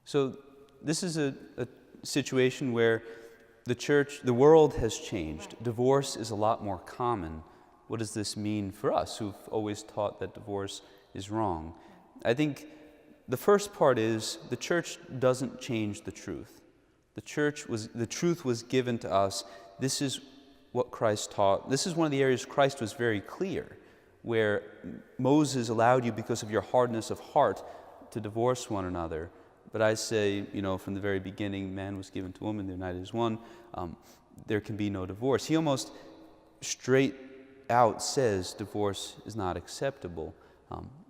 So this is a situation where the world has changed. Divorce is a lot more common. What does this mean for us who've always taught that divorce is wrong? I think the first part is the church doesn't change the truth. The truth was given to us. This is what Christ taught. This is one of the areas Christ was very clear, where Moses allowed you, because of your hardness of heart, to divorce one another. But I say, from the very beginning, man was given to woman, they're united as one. There can be no divorce. He almost straight out says divorce is not acceptable.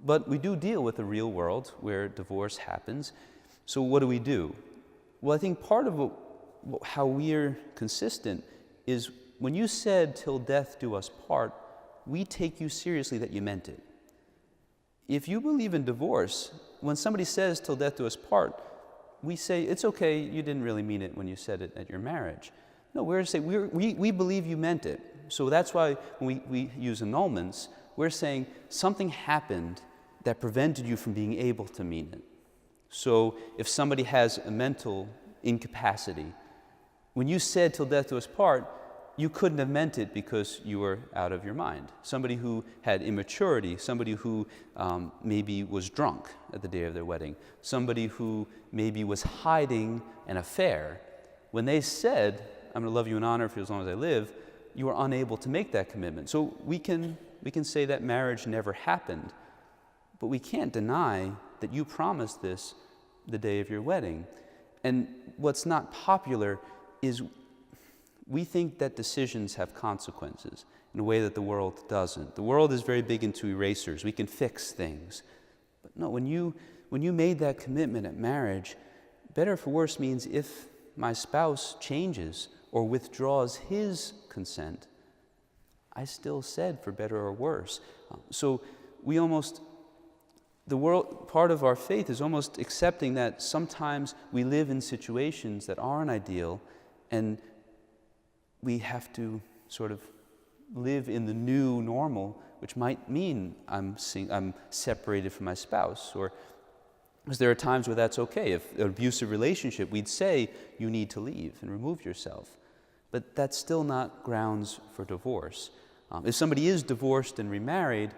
But we do deal with a real world where divorce happens. So what do? Well, I think part of how we're consistent is when you said, "Till death do us part," we take you seriously that you meant it. If you believe in divorce, when somebody says, "Till death do us part," we say, "It's okay, you didn't really mean it when you said it at your marriage." No, we're saying we believe you meant it. So that's why when we use annulments, we're saying something happened that prevented you from being able to mean it. So if somebody has a mental incapacity, when you said, "Till death do us part," you couldn't have meant it because you were out of your mind. Somebody who had immaturity, somebody who maybe was drunk at the day of their wedding, somebody who maybe was hiding an affair, when they said, "I'm going to love you and honor you as long as I live," you were unable to make that commitment. So we can say that marriage never happened, but we can't deny that you promised this the day of your wedding. And what's not popular is we think that decisions have consequences in a way that the world doesn't. The world is very big into erasers. We can fix things. But no, when you made that commitment at marriage, better for worse means if my spouse changes or withdraws his consent, I still said for better or worse. So part of our faith is almost accepting that sometimes we live in situations that aren't ideal, and we have to sort of live in the new normal, which might mean I'm separated from my spouse, or because there are times where that's okay. If an abusive relationship, we'd say you need to leave and remove yourself. But that's still not grounds for divorce. If somebody is divorced and remarried,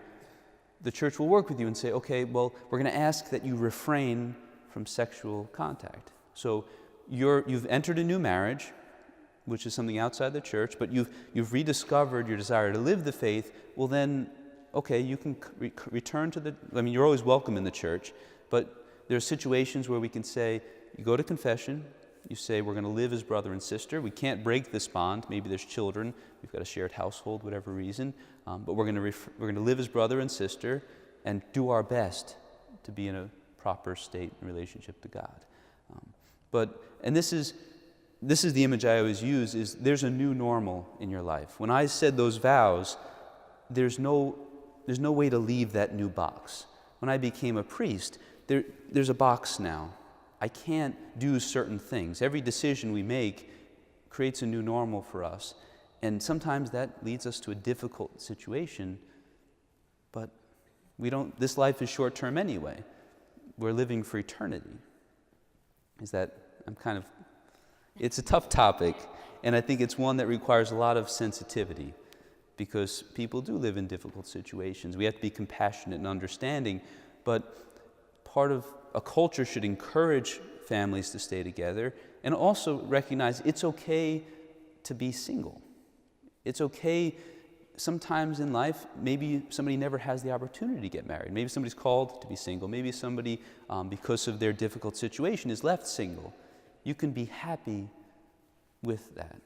the church will work with you and say, okay, well, we're going to ask that you refrain from sexual contact. So you've entered a new marriage, which is something outside the church, but you've rediscovered your desire to live the faith. Well then, okay, you can return to you're always welcome in the church, but there are situations where we can say, you go to confession, you say, we're going to live as brother and sister. We can't break this bond. Maybe there's children. We've got a shared household, whatever reason. But we're going to live as brother and sister and do our best to be in a proper state in relationship to God. And this is the image I always use, is there's a new normal in your life. When I said those vows, there's no way to leave that new box. When I became a priest, there's a box now. I can't do certain things. Every decision we make creates a new normal for us. And sometimes that leads us to a difficult situation, but this life is short-term anyway. We're living for eternity. It's a tough topic, and I think it's one that requires a lot of sensitivity, because people do live in difficult situations. We have to be compassionate and understanding, but part of a culture should encourage families to stay together and also recognize it's okay to be single. It's okay sometimes in life, maybe somebody never has the opportunity to get married. Maybe somebody's called to be single. Maybe somebody, because of their difficult situation, is left single. You can be happy with that.